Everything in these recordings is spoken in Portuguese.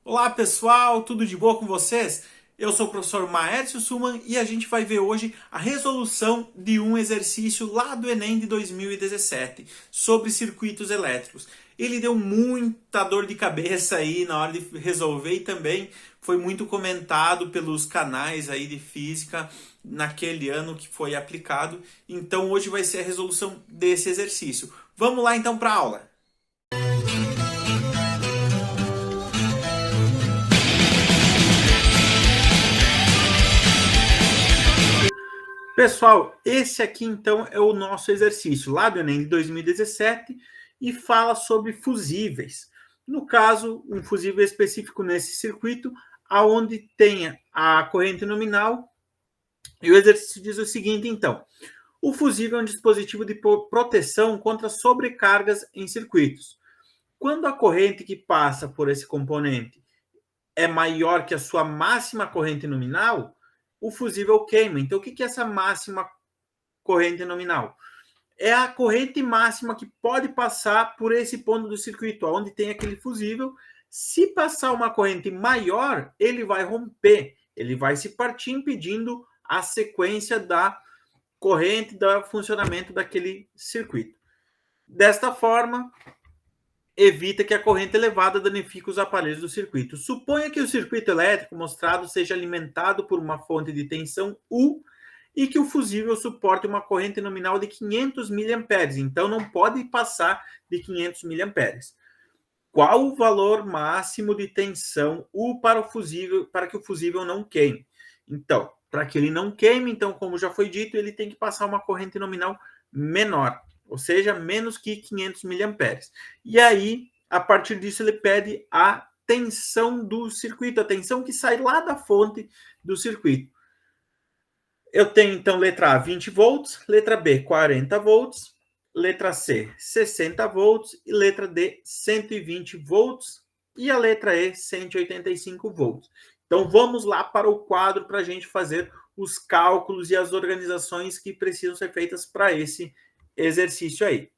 Olá pessoal, tudo de boa com vocês? Eu sou o professor Maércio Suman e a gente vai ver hoje a resolução de um exercício lá do Enem de 2017 sobre circuitos elétricos. Ele deu muita dor de cabeça aí na hora de resolver e também foi muito comentado pelos canais aí de física naquele ano que foi aplicado. Então hoje vai ser a resolução desse exercício. Vamos lá então para a aula. Pessoal, esse aqui então é o nosso exercício lá do Enem de 2017 e fala sobre fusíveis. No caso, um fusível específico nesse circuito, aonde tenha a corrente nominal. E o exercício diz o seguinte, então. O fusível é um dispositivo de proteção contra sobrecargas em circuitos. Quando a corrente que passa por esse componente é maior que a sua máxima corrente nominal, o fusível queima. Então, o que é essa máxima corrente nominal? É a corrente máxima que pode passar por esse ponto do circuito, onde tem aquele fusível. Se passar uma corrente maior, ele vai romper, ele vai se partir, impedindo a sequência da corrente, do funcionamento daquele circuito. Desta forma, evita que a corrente elevada danifique os aparelhos do circuito. Suponha que o circuito elétrico mostrado seja alimentado por uma fonte de tensão U e que o fusível suporte uma corrente nominal de 500 mA. Então, não pode passar de 500 mA. Qual o valor máximo de tensão U para o fusível, para que o fusível não queime? Então, para que ele não queime, então, como já foi dito, ele tem que passar uma corrente nominal menor, ou seja, menos que 500 mA. E aí, a partir disso, ele pede a tensão do circuito, a tensão que sai lá da fonte do circuito. Eu tenho, então, letra A, 20 volts, letra B, 40 volts, letra C, 60 volts e letra D, 120 volts e a letra E, 185 volts. Então, vamos lá para o quadro para a gente fazer os cálculos e as organizações que precisam ser feitas para esse exercício aí.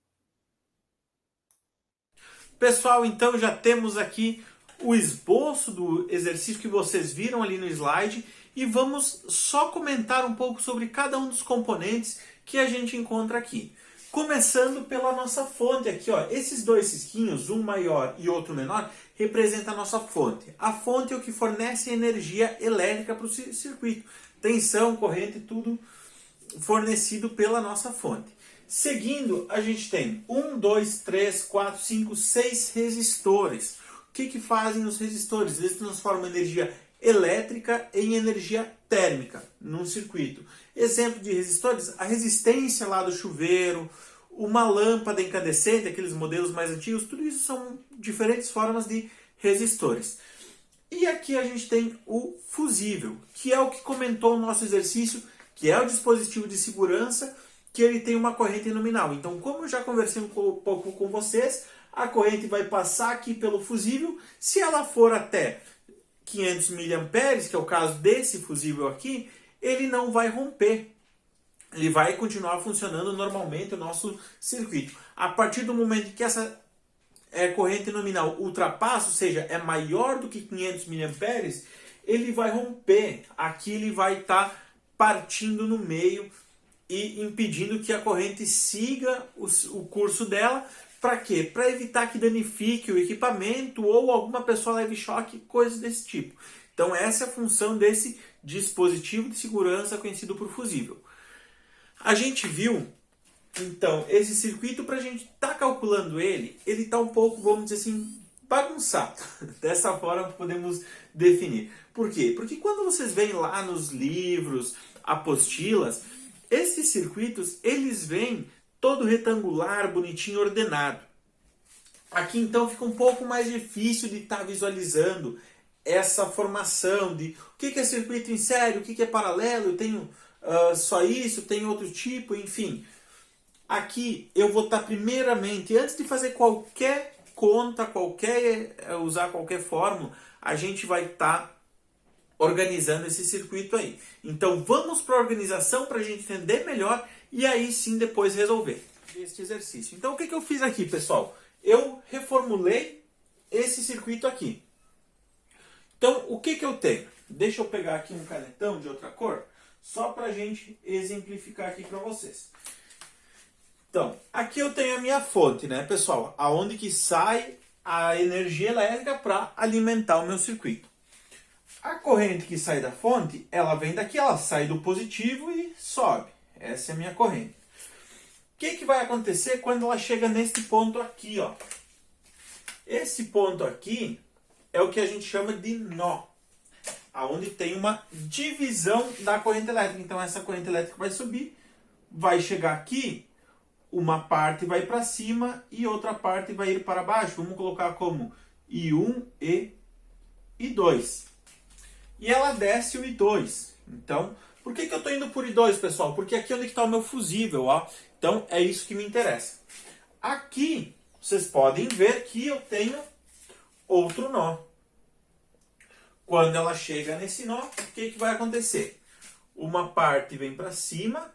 Pessoal, então já temos aqui o esboço do exercício que vocês viram ali no slide e vamos só comentar um pouco sobre cada um dos componentes que a gente encontra aqui. Começando pela nossa fonte aqui, ó. Esses dois risquinhos, um maior e outro menor, representam a nossa fonte. A fonte é o que fornece energia elétrica para o circuito. Tensão, corrente, tudo fornecido pela nossa fonte. Seguindo, a gente tem 1, 2, 3, 4, 5, 6 resistores. O que fazem os resistores? Eles transformam energia elétrica em energia térmica num circuito. Exemplo de resistores, a resistência lá do chuveiro, uma lâmpada incandescente, aqueles modelos mais antigos, tudo isso são diferentes formas de resistores. E aqui a gente tem o fusível, que é o que comentou no nosso exercício, que é o dispositivo de segurança, que ele tem uma corrente nominal. Então, como eu já conversei um pouco com vocês, a corrente vai passar aqui pelo fusível. Se ela for até 500 mA, que é o caso desse fusível aqui, ele não vai romper. Ele vai continuar funcionando normalmente o nosso circuito. A partir do momento que essa corrente nominal ultrapassa, ou seja, é maior do que 500 mA, ele vai romper. Aqui ele vai estar partindo no meio e impedindo que a corrente siga o curso dela. Para quê? Para evitar que danifique o equipamento ou alguma pessoa leve choque, coisas desse tipo. Então essa é a função desse dispositivo de segurança conhecido por fusível. A gente viu, então, esse circuito, para a gente estar calculando ele está um pouco, vamos dizer assim, bagunçado. Dessa forma podemos definir. Por quê? Porque quando vocês veem lá nos livros, apostilas, esses circuitos, eles vêm todo retangular, bonitinho, ordenado. Aqui então fica um pouco mais difícil de estar visualizando essa formação de o que é circuito em série, o que é paralelo, eu tenho só isso, tem outro tipo, enfim. Aqui eu vou estar primeiramente, antes de fazer qualquer conta, usar qualquer fórmula, a gente vai estar organizando esse circuito aí. Então vamos para a organização para a gente entender melhor e aí sim depois resolver este exercício. Então o que eu fiz aqui, pessoal? Eu reformulei esse circuito aqui. Então, o que eu tenho? Deixa eu pegar aqui um canetão de outra cor, só para a gente exemplificar aqui para vocês. Então, aqui eu tenho a minha fonte, né, pessoal? Aonde que sai a energia elétrica para alimentar o meu circuito. A corrente que sai da fonte, ela vem daqui, ela sai do positivo e sobe. Essa é a minha corrente. O que vai acontecer quando ela chega nesse ponto aqui, ó? Esse ponto aqui é o que a gente chama de nó, aonde tem uma divisão da corrente elétrica. Então essa corrente elétrica vai subir, vai chegar aqui, uma parte vai para cima e outra parte vai ir para baixo. Vamos colocar como I1 e I2. E ela desce o I2. Então, por que eu estou indo por I2, pessoal? Porque aqui é onde está o meu fusível, ó. Então é isso que me interessa. Aqui vocês podem ver que eu tenho outro nó. Quando ela chega nesse nó, o que vai acontecer? Uma parte vem para cima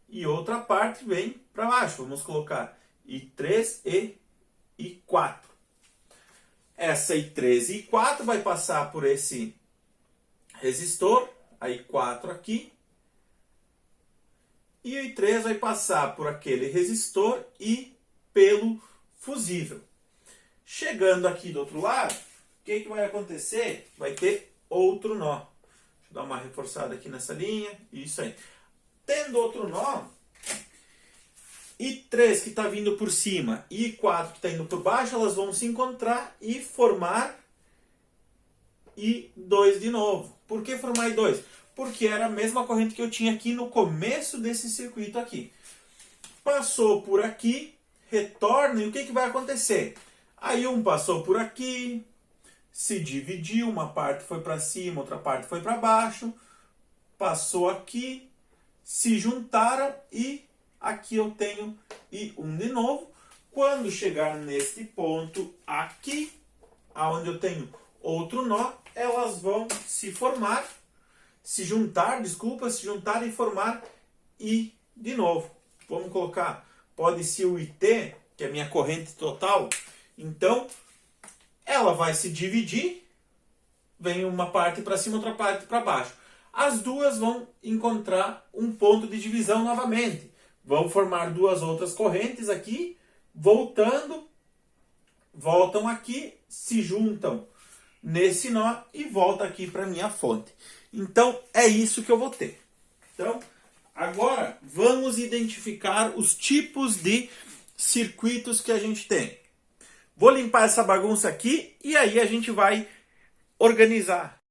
e outra parte vem para baixo. Vamos colocar I3 e I4. Essa I3 e I4 vai passar por esse resistor, a I4 aqui. E o I3 vai passar por aquele resistor e pelo fusível. Chegando aqui do outro lado, o que vai acontecer? Vai ter outro nó. Deixa eu dar uma reforçada aqui nessa linha. Isso aí. Tendo outro nó, I3 que está vindo por cima e I4 que está indo por baixo, elas vão se encontrar e formar I2 de novo. Por que formar I2? Porque era a mesma corrente que eu tinha aqui no começo desse circuito aqui. Passou por aqui, retorna, e o que vai acontecer? Aí um passou por aqui, se dividiu, uma parte foi para cima, outra parte foi para baixo, passou aqui, se juntaram e aqui eu tenho I1 de novo. Quando chegar neste ponto aqui, aonde eu tenho outro nó, elas vão se formar, se juntar e formar I de novo. Vamos colocar, pode ser o IT, que é a minha corrente total. Então, ela vai se dividir, vem uma parte para cima, outra parte para baixo. As duas vão encontrar um ponto de divisão novamente. Vão formar duas outras correntes aqui, voltam aqui, se juntam nesse nó e volta aqui para minha fonte. Então, é isso que eu vou ter. Então, agora vamos identificar os tipos de circuitos que a gente tem. Vou limpar essa bagunça aqui e aí a gente vai organizar.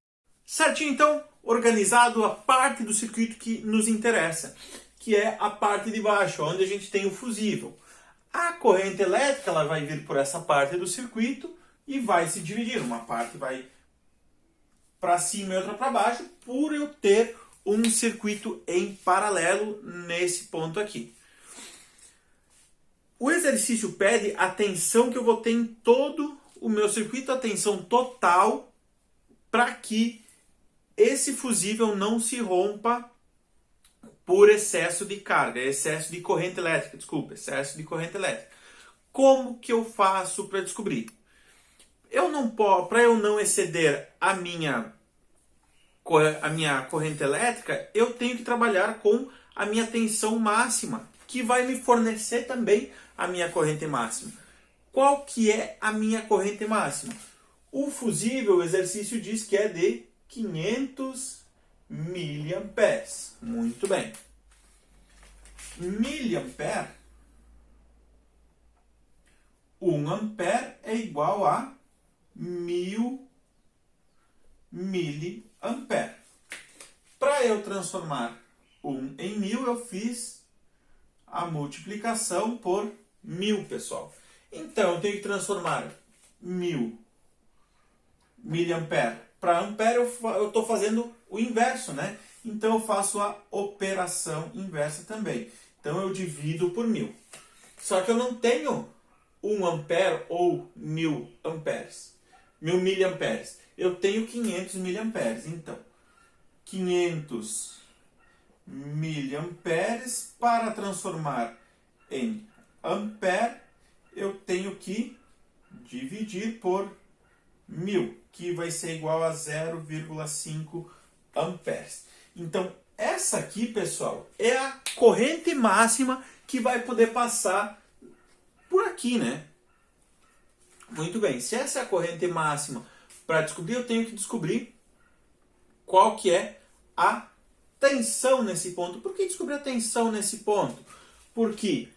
Certinho, então, organizado a parte do circuito que nos interessa, que é a parte de baixo, onde a gente tem o fusível. A corrente elétrica ela vai vir por essa parte do circuito e vai se dividir. Uma parte vai para cima e outra para baixo, por eu ter um circuito em paralelo nesse ponto aqui. O exercício pede a tensão que eu vou ter em todo o meu circuito, a tensão total, para que esse fusível não se rompa por excesso de carga, excesso de corrente elétrica, excesso de corrente elétrica. Como que eu faço para descobrir? Para eu não exceder a minha corrente elétrica, eu tenho que trabalhar com a minha tensão máxima, que vai me fornecer também a minha corrente máxima. Qual que é a minha corrente máxima? O fusível, o exercício diz que é de 500 miliamperes. Muito bem. Miliampere, 1 ampere é igual a 1000 miliampere. Para eu transformar 1 em 1000, eu fiz a multiplicação por 1000, pessoal. Então, eu tenho que transformar 1000 miliampere para ampere, eu estou fazendo o inverso, né? Então, eu faço a operação inversa também. Então, eu divido por 1000. Só que eu não tenho 1 ampere ou 1000 amperes. 1000 miliamperes. Eu tenho 500 miliamperes. Então, 500 miliamperes, para transformar em ampere, eu tenho que dividir por 1000, que vai ser igual a 0,5 amperes. Então, essa aqui, pessoal, é a corrente máxima que vai poder passar por aqui, né? Muito bem, se essa é a corrente máxima para descobrir, eu tenho que descobrir qual que é a tensão nesse ponto. Por que descobrir a tensão nesse ponto? Porque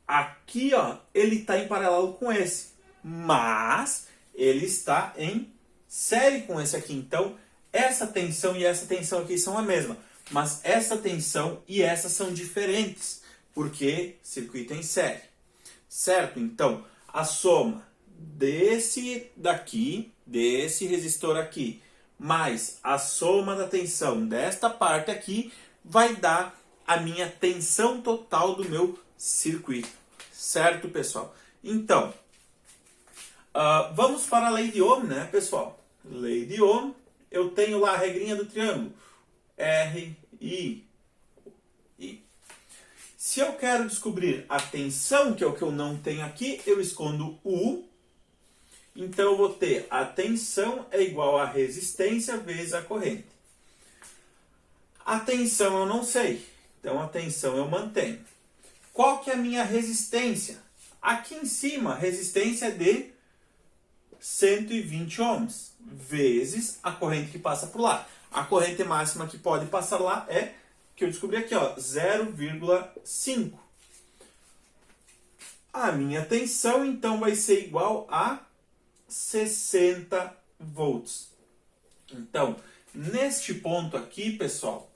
aqui, ó, ele está em paralelo com esse, mas ele está em série com esse aqui. Então, essa tensão e essa tensão aqui são a mesma, mas essa tensão e essa são diferentes, porque circuito é em série, certo? Então, a soma desse daqui, desse resistor aqui, mais a soma da tensão desta parte aqui, vai dar a minha tensão total do meu circuito. Certo, pessoal? Então, vamos para a lei de Ohm, né, pessoal? Lei de Ohm, eu tenho lá a regrinha do triângulo. R, I. Se eu quero descobrir a tensão, que é o que eu não tenho aqui, eu escondo U. Então, eu vou ter a tensão é igual a resistência vezes a corrente. A tensão eu não sei. Então, a tensão eu mantenho. Qual que é a minha resistência? Aqui em cima, a resistência é de 120 ohms, vezes a corrente que passa por lá. A corrente máxima que pode passar lá é, que eu descobri aqui, ó, 0,5. A minha tensão, então, vai ser igual a 60 volts. Então, neste ponto aqui, pessoal,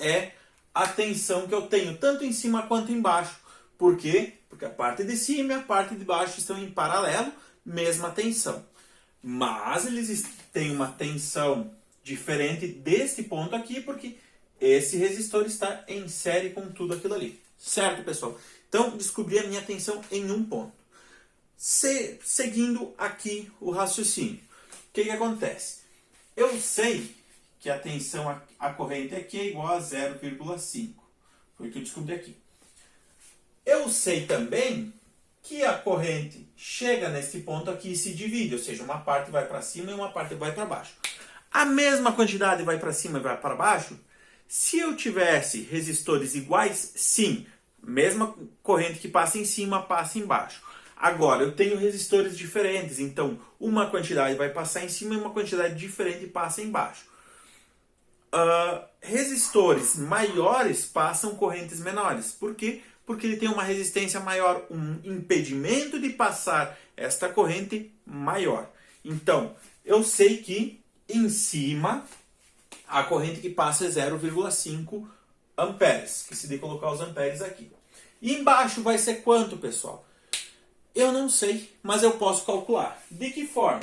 é a tensão que eu tenho, tanto em cima quanto embaixo. Por quê? Porque a parte de cima e a parte de baixo estão em paralelo, mesma tensão. Mas eles têm uma tensão diferente deste ponto aqui, porque esse resistor está em série com tudo aquilo ali. Certo, pessoal? Então, descobri a minha tensão em um ponto. Seguindo aqui o raciocínio. O que acontece? Eu sei que a tensão, a corrente aqui é igual a 0,5. Foi o que eu descobri aqui. Eu sei também que a corrente chega nesse ponto aqui e se divide, ou seja, uma parte vai para cima e uma parte vai para baixo. A mesma quantidade vai para cima e vai para baixo? Se eu tivesse resistores iguais, sim. Mesma corrente que passa em cima, passa embaixo. Agora, eu tenho resistores diferentes, então uma quantidade vai passar em cima e uma quantidade diferente passa embaixo. Resistores maiores passam correntes menores. Por quê? Porque ele tem uma resistência maior, um impedimento de passar esta corrente maior. Então, eu sei que em cima a corrente que passa é 0,5 amperes, que se de colocar os amperes aqui. E embaixo vai ser quanto, pessoal? Eu não sei, mas eu posso calcular. De que forma?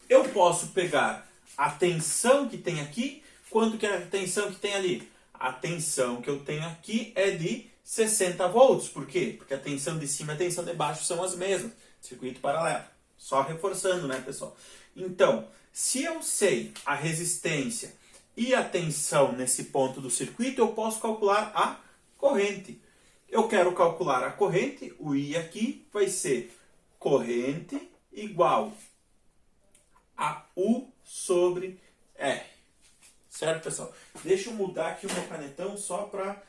Eu posso pegar a tensão que tem aqui, quanto que é a tensão que tem ali? A tensão que eu tenho aqui é de 60 volts. Por quê? Porque a tensão de cima e a tensão de baixo são as mesmas. Circuito paralelo. Só reforçando, né, pessoal? Então, se eu sei a resistência e a tensão nesse ponto do circuito, eu posso calcular a corrente. Eu quero calcular a corrente, o I aqui vai ser corrente igual a U sobre R. Certo, pessoal? Deixa eu mudar aqui o meu canetão só para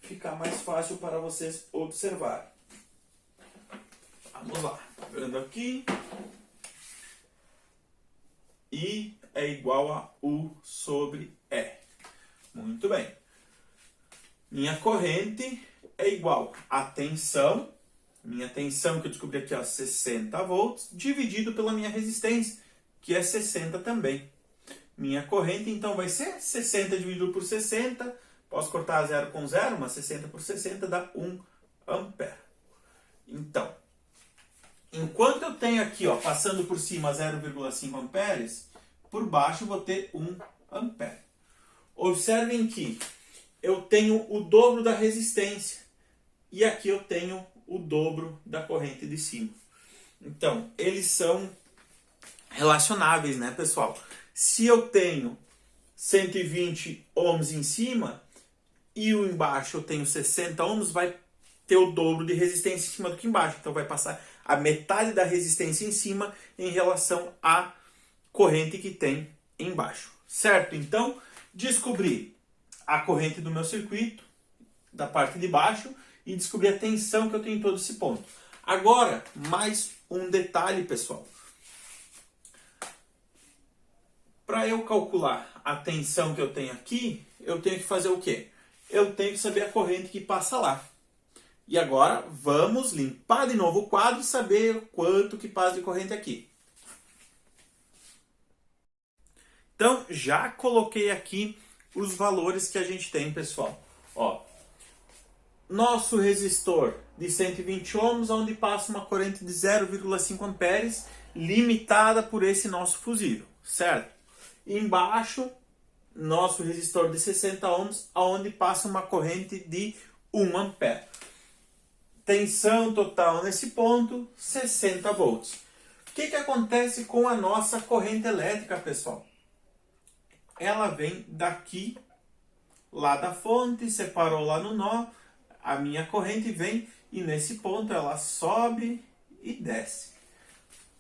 ficar mais fácil para vocês observarem. Vamos lá. Vendo aqui. I é igual a U sobre R. Muito bem. Minha corrente é igual a tensão. Minha tensão que eu descobri aqui, ó, 60 volts, dividido pela minha resistência, que é 60 também. Minha corrente, então, vai ser 60 dividido por 60. Posso cortar 0 com 0, mas 60 por 60 dá 1 ampere. Então, enquanto eu tenho aqui, ó, passando por cima 0,5 amperes, por baixo eu vou ter 1 ampere. Observem que eu tenho o dobro da resistência. E aqui eu tenho o dobro da corrente de cima. Então, eles são relacionáveis, né, pessoal? Se eu tenho 120 ohms em cima e o embaixo eu tenho 60 ohms, vai ter o dobro de resistência em cima do que embaixo. Então vai passar a metade da resistência em cima em relação à corrente que tem embaixo, certo? Então, descobri a corrente do meu circuito, da parte de baixo, e descobri a tensão que eu tenho em todo esse ponto. Agora, mais um detalhe, pessoal. Para eu calcular a tensão que eu tenho aqui, eu tenho que fazer o quê? Eu tenho que saber a corrente que passa lá. E agora, vamos limpar de novo o quadro e saber quanto que passa de corrente aqui. Então, já coloquei aqui os valores que a gente tem, pessoal. Ó, nosso resistor de 120 ohms, onde passa uma corrente de 0,5 amperes, limitada por esse nosso fusível, certo? Embaixo, nosso resistor de 60 ohms, onde passa uma corrente de 1 ampere. Tensão total nesse ponto, 60 volts. O que acontece com a nossa corrente elétrica, pessoal? Ela vem daqui, lá da fonte, separou lá no nó, a minha corrente vem e nesse ponto ela sobe e desce.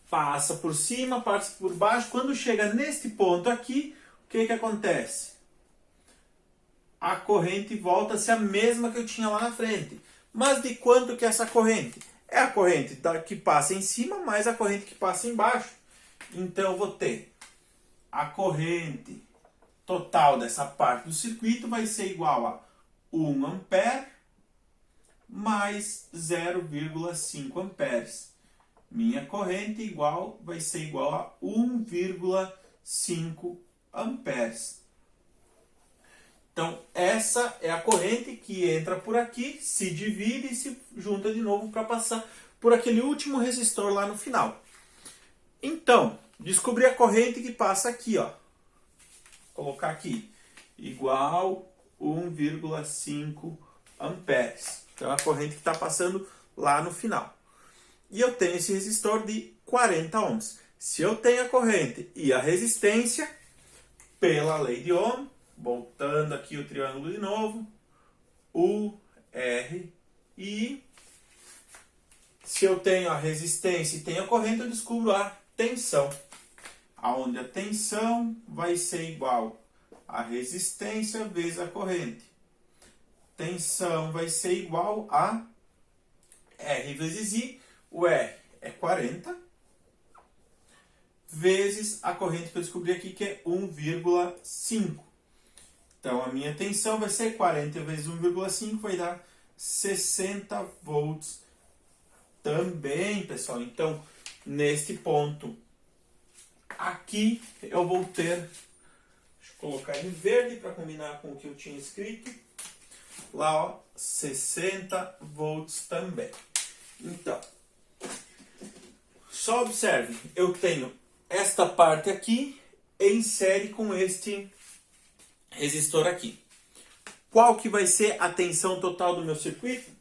Passa por cima, passa por baixo. Quando chega neste ponto aqui, o que acontece? A corrente volta a ser a mesma que eu tinha lá na frente. Mas de quanto que é essa corrente? É a corrente que passa em cima mais a corrente que passa embaixo. Então eu vou ter a corrente total dessa parte do circuito vai ser igual a 1 ampere mais 0,5 amperes. Minha corrente vai ser igual a 1,5 amperes. Então, essa é a corrente que entra por aqui, se divide e se junta de novo para passar por aquele último resistor lá no final. Então, descobri a corrente que passa aqui, ó. Vou colocar aqui, igual 1,5 amperes. Então, é a corrente que está passando lá no final. E eu tenho esse resistor de 40 ohms. Se eu tenho a corrente e a resistência, pela lei de Ohm, voltando aqui o triângulo de novo, U, R, I. Se eu tenho a resistência e tenho a corrente, eu descubro a tensão. Onde a tensão vai ser igual a resistência vezes a corrente. Tensão vai ser igual a R vezes I. O R é 40, vezes a corrente que eu descobri aqui, que é 1,5. Então, a minha tensão vai ser 40 vezes 1,5, vai dar 60 volts também, pessoal. Então, neste ponto aqui, eu vou ter... Deixa eu colocar em verde para combinar com o que eu tinha escrito. Lá, ó, 60 volts também. Então, só observe, eu tenho esta parte aqui em série com este resistor aqui. Qual que vai ser a tensão total do meu circuito?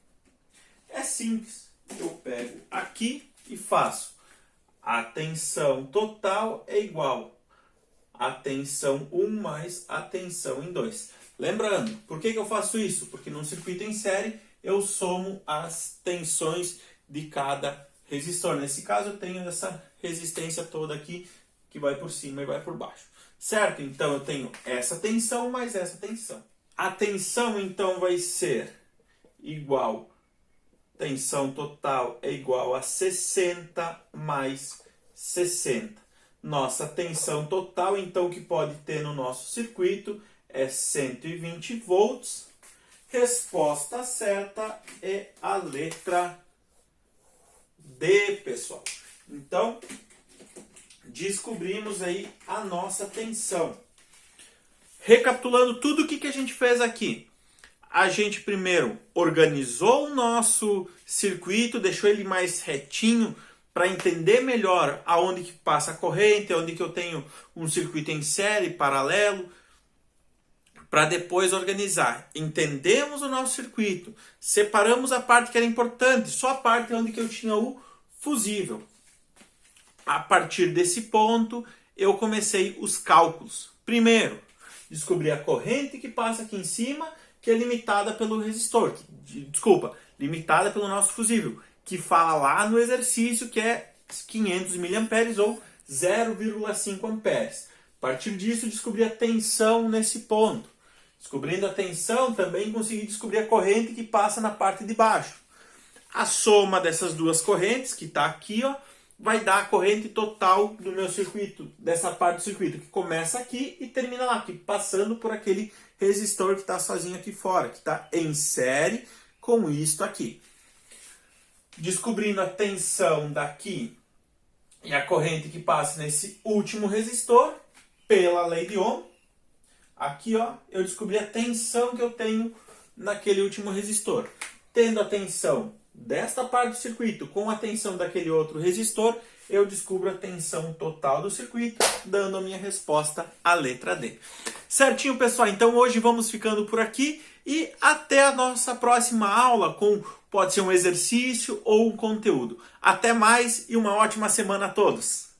É simples. Eu pego aqui e faço. A tensão total é igual a tensão 1 mais a tensão em 2. Lembrando, por que eu faço isso? Porque num circuito em série eu somo as tensões de cada resistor. Nesse caso eu tenho essa resistência toda aqui que vai por cima e vai por baixo. Certo? Então eu tenho essa tensão mais essa tensão. A tensão então vai ser igual, tensão total é igual a 60 mais 60. Nossa tensão total então que pode ter no nosso circuito é 120 volts. Resposta certa é a letra D, pessoal. Então, descobrimos aí a nossa tensão. Recapitulando tudo o que a gente fez aqui. A gente primeiro organizou o nosso circuito, deixou ele mais retinho para entender melhor aonde que passa a corrente, aonde que eu tenho um circuito em série, paralelo, para depois organizar. Entendemos o nosso circuito, separamos a parte que era importante, só a parte onde que eu tinha o fusível. A partir desse ponto, eu comecei os cálculos. Primeiro, descobri a corrente que passa aqui em cima, que é limitada pelo resistor. Limitada pelo nosso fusível. que fala lá no exercício, que é 500 miliamperes ou 0,5 amperes. A partir disso, descobri a tensão nesse ponto. Descobrindo a tensão, também consegui descobrir a corrente que passa na parte de baixo. A soma dessas duas correntes, que está aqui, ó, vai dar a corrente total do meu circuito, dessa parte do circuito, que começa aqui e termina lá, aqui, passando por aquele resistor que está sozinho aqui fora, que está em série com isto aqui. Descobrindo a tensão daqui e a corrente que passa nesse último resistor, pela lei de Ohm, aqui ó, eu descobri a tensão que eu tenho naquele último resistor. Tendo a tensão desta parte do circuito com a tensão daquele outro resistor, eu descubro a tensão total do circuito, dando a minha resposta, a letra D. Certinho, pessoal? Então hoje vamos ficando por aqui e até a nossa próxima aula com, pode ser um exercício ou um conteúdo. Até mais e uma ótima semana a todos!